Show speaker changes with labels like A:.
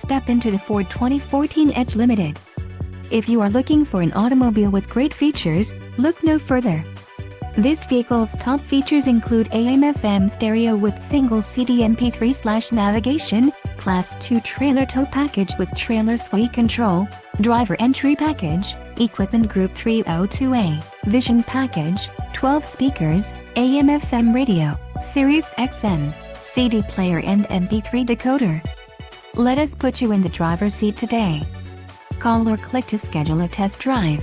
A: step into the Ford 2014 Edge Limited. If you are looking for an automobile with great features, look no further. This vehicle's top features include AM/FM stereo with single CD MP3/navigation, Class 2 trailer tow package with trailer sway control, driver entry package, equipment group 302A, vision package, 12 speakers, AM/FM radio, Sirius XM, CD player and MP3 decoder. Let us put you in the driver's seat today. Call or click to schedule a test drive.